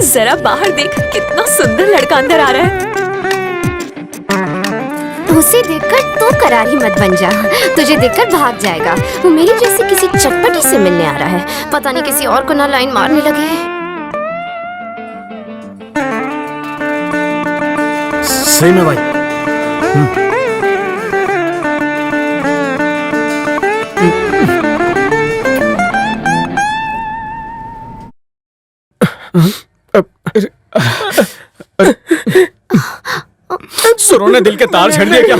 जरा बाहर देख, कितना सुंदर लड़का अंदर आ रहा है। उसे देखकर तू करारी मत बन जा, तुझे देखकर भाग जाएगा। वो मेरी जैसे किसी चटपटी से मिलने आ रहा है, पता नहीं किसी और को ना लाइन मारने लगे। सही में भाई। सुरों ने दिल के तार छेड़ दिए क्या?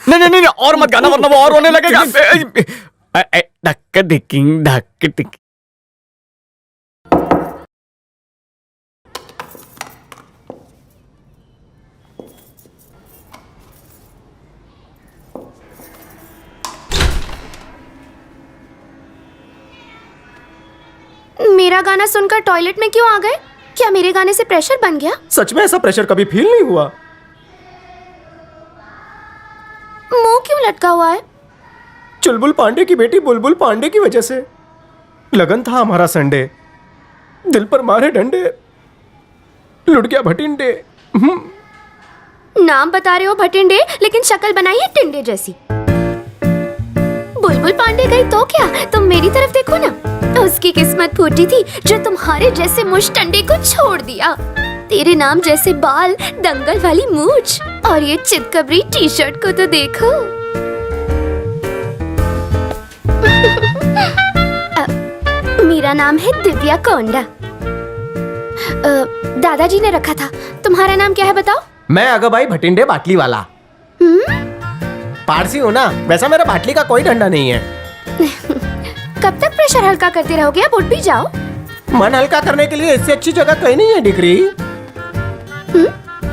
नहीं और मत गाना वरना वो और रोने लगेगा। धक्का धिकिंग धक्का धिकिंग। मेरा गाना सुनकर टॉयलेट में क्यों आ गए? क्या मेरे गाने से प्रेशर बन गया? सच में ऐसा प्रेशर कभी फील नहीं हुआ। मुंह क्यों लटका हुआ है? चुलबुल पांडे की बेटी बुलबुल पांडे की वजह से। लगन था हमारा संडे, दिल पर मारे डंडे, लुट गया भटिंडे। नाम बता रहे हो भटिंडे, लेकिन शक्ल बनाई है टिंडे जैसी। बुलबुल पांडे गई तो क्या, तुम मेरी तरफ देखो ना। उसकी किस्मत फूटी थी जो तुम्हारे जैसे मुश्तंडे को छोड़ दिया। तेरे नाम जैसे बाल, दंगल वाली मूंछ और ये चितकबरी टी शर्ट को तो देखो। मेरा नाम है दिव्या कोंडा। दादाजी ने रखा था। तुम्हारा नाम क्या है बताओ? मैं अगबाई भटिंडे बाटली वाला। पारसी हो ना, वैसा मेरा बाटली का कोई डंडा नहीं है। कब तक प्रेशर हल्का करते रहोगे? अब उठ भी जाओ। मन हल्का करने के लिए इससे अच्छी जगह कहीं नहीं है डिग्री।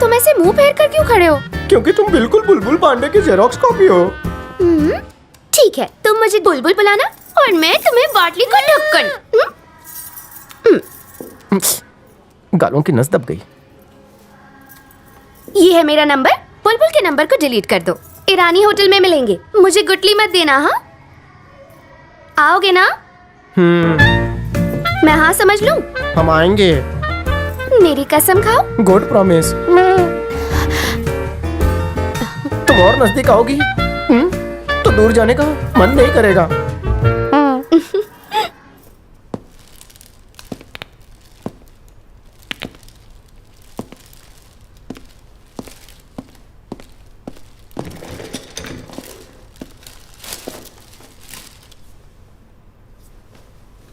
तुम ऐसे मुंह फेर कर क्यों खड़े हो? क्योंकि तुम बिल्कुल बुलबुल पांडे की जेरोक्स कॉपी हो। ठीक है, तुम मुझे बुलबुल बुलाना और मैं तुम्हें बाटली का ढक्कन। गालों की नस दब गई। ये है मेरा नंबर। बुलबुल के नंबर को डिलीट कर दो। ईरानी होटल में मिलेंगे। मुझे गुटली मत देना। हाँ, आओगे ना? मैं हाँ समझ लूं? हम आएंगे। मेरी कसम खाओ। Good promise. तुम और नजदीक आओगी तो दूर जाने का मन नहीं करेगा।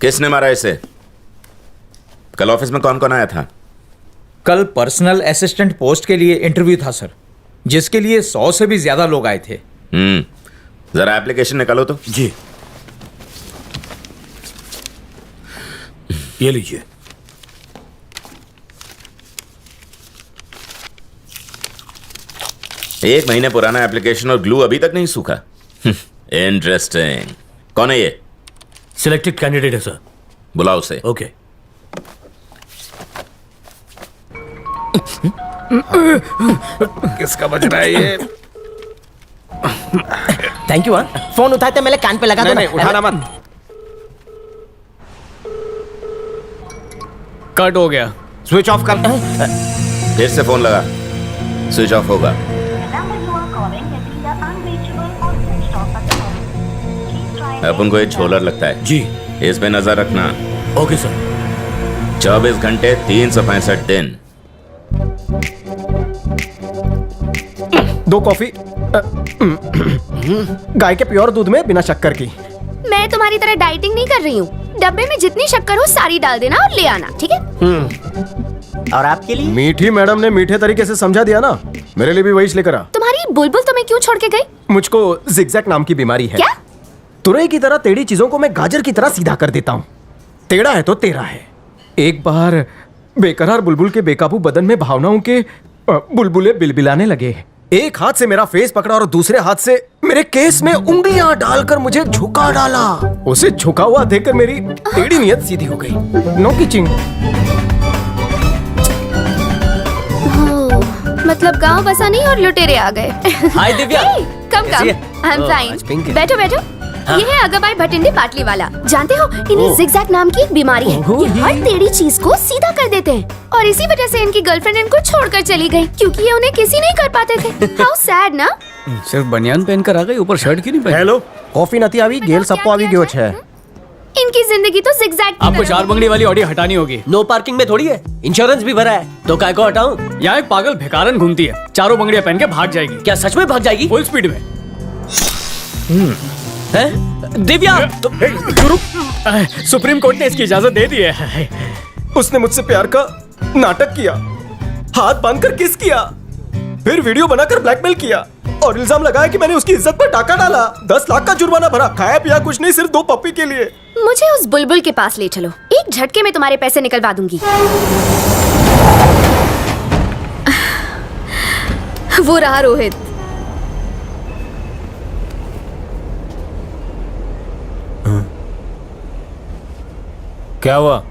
किसने मारा इसे? कल ऑफिस में कौन कौन आया था? कल पर्सनल असिस्टेंट पोस्ट के लिए इंटरव्यू था सर, जिसके लिए 100 से भी ज्यादा लोग आए थे। जरा एप्लीकेशन निकालो तो। जी, ये लीजिए। एक महीने पुराना एप्लीकेशन और ग्लू अभी तक नहीं सूखा। इंटरेस्टिंग। कौन है ये? सिलेक्टेड कैंडिडेट है सर। बुलाओ उसे। ओके। किसका बज रहा है ये? Thank you. फोन उठाते मेरे कान पे लगा दो। नहीं, उठाना मत। कट हो गया। स्विच ऑफ कर। फिर से फोन लगा, स्विच ऑफ होगा। अपन को ये झोलर लगता है जी, इस पे नजर रखना। Okay sir. 24 घंटे 365 दिन। 2 कॉफी गाय के प्योर दूध में बिना शक्कर की। मैं तुम्हारी तरह डाइटिंग नहीं कर रही हूँ। डब्बे में जितनी शक्कर हो सारी डाल देना और ले आना, ठीक है? और आपके लिए? मीठी मैडम ने मीठे तरीके से समझा दिया ना, मेरे लिए भी वही लेकर आ। तुम्हारी बुलबुल तुम्हें क्यों छोड़ के गई? मुझको जिगजैग नाम की बीमारी है। क्या? तुरई की तरह टेढ़ी चीजों को मैं गाजर की तरह सीधा कर देता हूँ। टेढ़ा है तो तेरा है। एक बार बेकरार बुलबुल के बेकाबू बदन में भावनाओं के बुलबुले बिलबिलाने लगे। एक हाथ से मेरा फेस पकड़ा और दूसरे हाथ से मेरे केस में उंगलियां डालकर मुझे झुका डाला। उसे झुका हुआ देखकर मेरी टेढ़ी नियत सीधी हो गई। नो किचिंग। मतलब गांव बसा नहीं और लुटेरे आ गए। Hi Divya. Come come. I am fine. बैठो बैठो। ये है अगाबाई भटिंडे बाटली वाला। जानते हो इन्हें जिगजैग नाम की एक बीमारी है। ये हर टेढ़ी चीज को सीधा कर देते हैं और इसी वजह से इनकी गर्लफ्रेंड इनको छोड़कर चली गई क्योंकि ये उन्हें किसी नहीं कर पाते थे। हाउ सैड ना। सिर्फ बनियान पहनकर आ गई, ऊपर शर्ट क्यों नहीं पहनी? हेलो कॉफी નથી આવી ગેલ સપ્પો આવી ગયો છે। इनकी जिंदगी तो जिगजैग की आपको तरह चार बंगड़ी वाली ऑडी हटानी होगी। नो पार्किंग में थोड़ी है, इंश्योरेंस भी भरा है, तो काय को हटाऊं? यहाँ एक पागल भिखारन घूमती है, चारों बंगड़ियां पहन के भाग जाएगी। क्या सच में भाग जाएगी? फुल स्पीड में। हैं? दिव्या सुप्रीम कोर्ट ने इसकी इजाजत दे दी है। उसने मुझसे प्यार का नाटक किया, हाथ बांधकर किस किया, फिर वीडियो बनाकर ब्लैकमेल किया और इल्जाम लगाया कि मैंने उसकी इज्जत पर टाका डाला। 10 लाख का जुर्माना भरा, खाया पिया कुछ नहीं, सिर्फ 2 पप्पी के लिए। मुझे उस बुलबुल के पास ले चलो, एक झटके में तुम्हारे पैसे निकलवा दूंगी। वो रहा रोहित। क्या हुआ?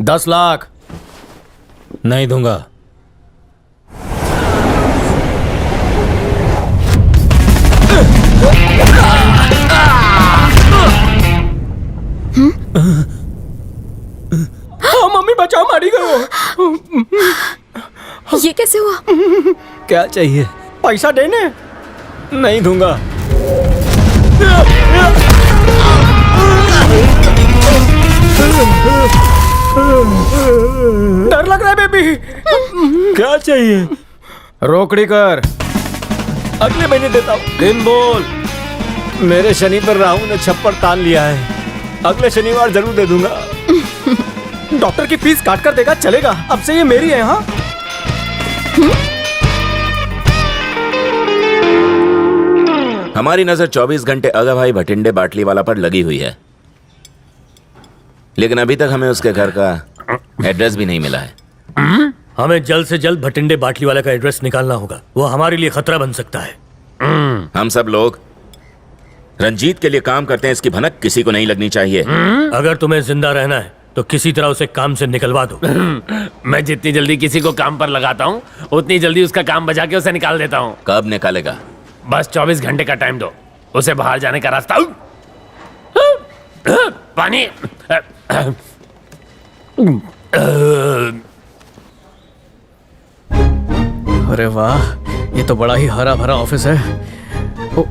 10 लाख नहीं दूंगा। मम्मी बचाओ, मारी गयो। ये कैसे हुआ? क्या चाहिए? पैसा देने नहीं दूंगा। डर लग रहा है बेबी। क्या चाहिए? रोकड़ी कर, अगले महीने देता हूँ। दिन बोल। मेरे शनि पर राहु ने छप्पर तान लिया है, अगले शनिवार जरूर दे दूंगा। डॉक्टर की फीस काट कर देगा, चलेगा? अब से ये मेरी है। हाँ हमारी नजर 24 घंटे अगाभाई भटिंडे बाटली वाला पर लगी हुई है, लेकिन अभी तक हमें उसके घर का एड्रेस भी नहीं मिला है। हमें जल्द से जल्द भटिंडे बाटली वाले का एड्रेस निकालना होगा, वो हमारे लिए खतरा बन सकता है। हम सब लोग रंजीत के लिए काम करते हैं, इसकी भनक किसी को नहीं लगनी चाहिए। अगर तुम्हें जिंदा रहना है तो किसी तरह उसे काम से निकलवा दो। मैं जितनी जल्दी किसी को काम पर लगाता हूँ उतनी जल्दी उसका काम बजा के उसे निकाल देता हूँ। कब निकालेगा? बस 24 घंटे का टाइम दो, उसे बाहर जाने का रास्ता। पानी। अरे वाह, ये तो बड़ा ही हरा भरा ऑफिस है। ओ,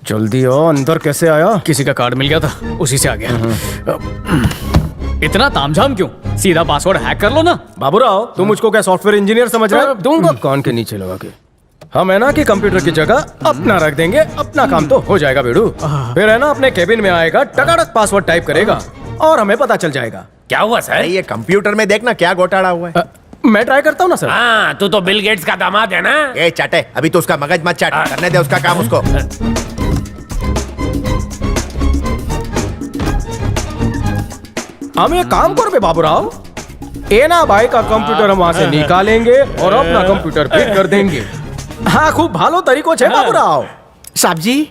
जल्दी आओ, अंदर कैसे आया? किसी का कार्ड मिल गया था, उसी से आ गया। इतना तामझाम क्यों? सीधा पासवर्ड हैक कर लो ना। बाबूराव, तुम मुझको क्या सॉफ्टवेयर इंजीनियर समझ रहे हो? दूंगा कान के नीचे लगा के। हम है ना कि कंप्यूटर की जगह अपना रख देंगे, अपना काम तो हो जाएगा बेड़ू। फिर है ना अपने केबिन में आएगा, टकाटक पासवर्ड टाइप करेगा और हमें पता चल जाएगा। क्या हुआ सर? ये कंप्यूटर में देखना क्या घोटाला हुआ है। मैं ट्राई करता हूँ ना सर। हाँ, तू तो बिल गेट्स का दामाद है ना। ए चाटे, अभी तो उसका मगज मत चाट, करने दे उसका काम उसको। हम ये काम कर बे बाबूराव, एना भाई का कंप्यूटर हम वहां से निकालेंगे और अपना कंप्यूटर फिट कर देंगे। हाँ, खूब भालो तरीको छे बाबूराव। साहब जी,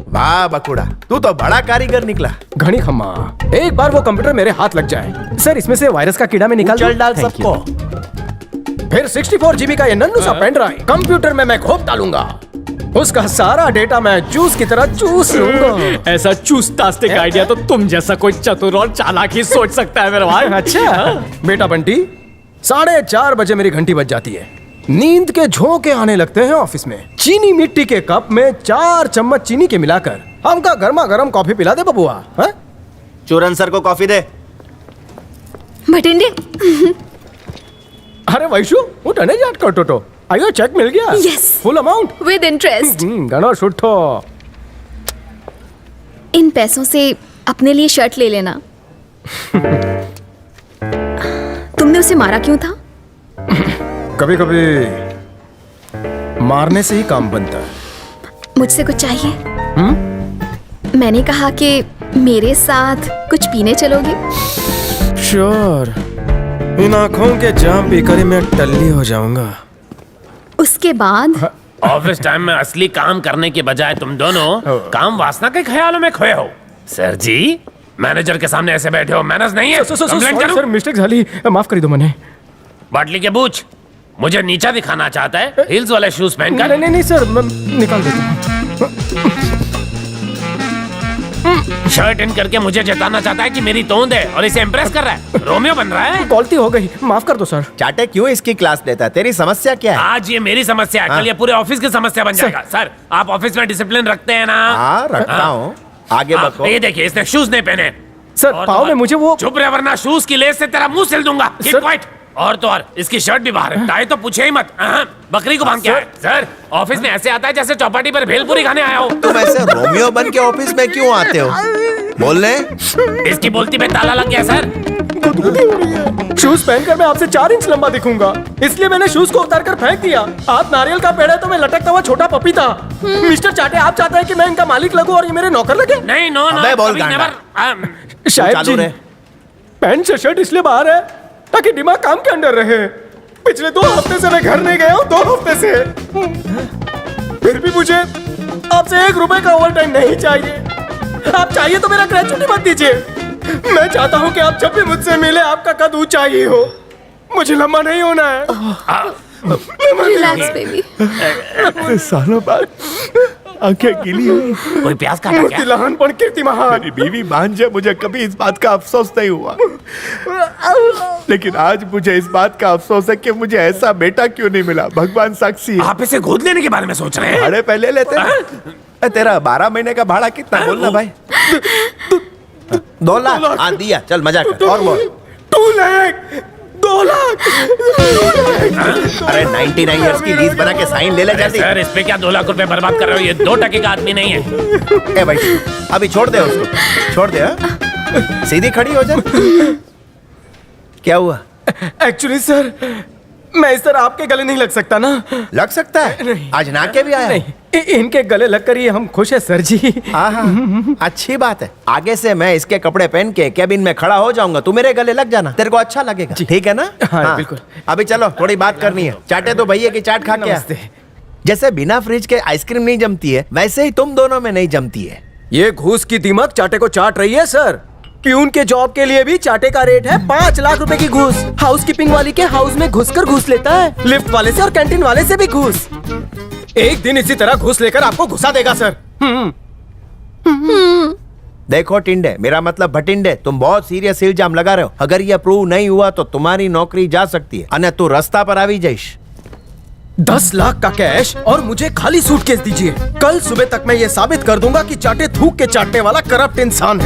वाह बकुड़ा, तू तो बड़ा कारीगर निकला। घनी खम्मा, एक बार वो कंप्यूटर मेरे हाथ लग जाए सर, इसमें से वायरस का कीड़ा में निकाल चल डाल Thank सबको। you। फिर 64 GB का ये नन्नू सा पेन ड्राइव कंप्यूटर में मैं खोप डालूंगा, उसका सारा डेटा मैं जूस की तरह चूस लूंगा। ऐसा चूसतास्ते का आइडिया तो तुम जैसा कोई चतुर और चालाक ही सोच सकता है मेरे भाई। अच्छा बेटा बंटी, 4:30 बजे मेरी घंटी बज जाती है, नींद के झोंके आने लगते हैं ऑफिस में। चीनी मिट्टी के कप में 4 चम्मच चीनी के मिलाकर हमका गर्मा गर्म कॉफी पिला दे बबुआ। हाँ? चूरन सर को कॉफी दे। भटिंडे। अरे वैशु, वो टने जाट कर टोटो आयो, चेक मिल गया? Yes. Full amount with interest. गणो शुट्ठो। इन पैसों से अपने लिए शर्ट ले लेना। तुमने उसे मारा क्यों था? कभी कभी मारने से ही काम बनता है। मुझसे कुछ चाहिए? मैंने कहा कि मेरे साथ कुछ पीने चलोगे? श्योर, इन आंखों के जाम पीकर ही मैं टल्ली हो जाऊंगा। उसके बाद ऑफिस टाइम में असली काम करने के बजाय तुम दोनों काम वासना के ख्यालों में खोए हो। सर जी, मैनेजर के सामने ऐसे बैठे हो, मैनर्स नहीं है। कंप्लेंट करूं? सर मिस्टेक झाली, माफ करी दो मने। बाटली के बूच, मुझे नीचा दिखाना चाहता है हील्स वाले शूज पहनकर। नहीं नहीं नहीं सर, मैं निकाल देता हूँ। शर्ट इन करके मुझे जताना चाहता है कि मेरी तोंद है और इसे इम्प्रेस कर रहा है। रोमियो बन रहा है। गलती हो गई, माफ कर दो सर। चाटे क्यों इसकी क्लास लेता है? तेरी समस्या क्या है? आज ये मेरी समस्या है, कल ये पूरे ऑफिस की समस्या बन जाएगा। सर, आप ऑफिस में डिसिप्लिन रखते हैं ना? हाँ रखता हूँ। आगे बढ़ो। ये देखिए, इसने शूज नहीं पहने। सर पाँव में मुझे वो चुप रहे वरना शूज की लेस से तेरा मुंह सिल दूंगा। Keep sir- quiet। और तो और इसकी शर्ट भी बाहर है, टाई तो पूछे ही मत। बकरी को बांध के आए। सर, ऑफिस में ऐसे आता है जैसे चौपाटी पर भेलपुरी खाने आया हो। तुम ऐसे रोमियो बन के ऑफिस में क्यों आते हो? बोलने? इसकी बोलती में ताला लग गया सर। शूज पहनकर मैं आपसे 4 इंच लंबा दिखूंगा, इसलिए मैंने शूज को उतार कर फेंक दिया। आप नारियल का पेड़ है तो मैं लटकता हुआ छोटा पपीता। मिस्टर चाटे, आप चाहते हैं कि मैं इनका मालिक लगूं और ये मेरे नौकर लगे? नहीं, नो नो, अबे बोल कभी गांडा। never। शायद चालू जी, रहे। पैंट से शर्ट इसलिए बाहर है ताकि दिमाग काम के अंदर रहे। पिछले 2 हफ्ते से मैं घर नहीं गया हूँ, 2 हफ्ते से। फिर भी मुझे आपसे 1 रुपए का ओवर टाइम नहीं चाहिए। आप चाहिए तो मेरा ग्रेचुटी मत दीजिए। मैं चाहता हूँ कि आप जब भी मुझसे मिले आपका कद ऊंचा ही हो, मुझे लंबा नहीं होना है। Relax baby. सालों बाद आंखें गीली हुई। कोई प्यास काटा क्या? लहानपण कीर्ति महान। मेरी बीवी भांजे, मुझे कभी इस बात का अफसोस नहीं हुआ, लेकिन आज मुझे इस बात का अफसोस है कि मुझे ऐसा बेटा क्यों नहीं मिला। भगवान साक्षी है। आप इसे गोद लेने के बारे में सोच रहे हैं? भाड़े पहले लेते हैं। तेरा 12 महीने का भाड़ा कितना? बोलना भाई। 2 लाख। हाँ दिया, चल मजा कर। और बोल। 2 लाख 2 लाख। अरे 99 इयर्स की लीज बना के साइन ले ले जल्दी। सर, इस पे क्या 2 लाख रुपए बर्बाद कर रहे हो? ये 2% का आदमी नहीं है। ए भाई, अभी छोड़ दे उसको, छोड़ दे। हाँ? सीधी खड़ी हो जा। क्या हुआ? एक्चुअली सर, मैं इस तरह आपके गले नहीं लग सकता ना। लग सकता है? आज नाके भी आया। नहीं, इनके गले लगकर ही हम खुश है सर जी। हाँ, अच्छी बात है। आगे से मैं इसके कपड़े पहन के केबिन में खड़ा हो जाऊंगा, तू मेरे गले लग जाना, तेरे को अच्छा लगेगा। ठीक है ना? हाँ, बिल्कुल। अभी चलो, थोड़ी बात करनी है। चाटे तो भैया की चाट खा के आ। नमस्ते। जैसे बिना फ्रिज के आइसक्रीम नहीं जमती है, वैसे ही तुम दोनों में नहीं जमती है। ये घूस की दीमक चाटे को चाट रही है सर। प्यून के जॉब के लिए भी चाटे का रेट है 5 लाख रुपए की घूस। हाउसकीपिंग वाली के हाउस में घुसकर घूस लेता है, लिफ्ट वाले से और कैंटीन वाले से भी घूस। एक दिन इसी तरह घूस लेकर आपको घुसा देगा सर। देखो टिंडे, मेरा मतलब भटिंडे, तुम बहुत सीरियस इल्जाम लगा रहे हो। अगर ये प्रूव नहीं हुआ तो तुम्हारी नौकरी जा सकती है, अन्य तू रास्ता पर आवी जाइश। 10 लाख का कैश और मुझे खाली सूटकेस दीजिए। कल सुबह तक मैं ये साबित कर दूंगा कि चाटे थूक के चाटने वाला करप्ट इंसान है।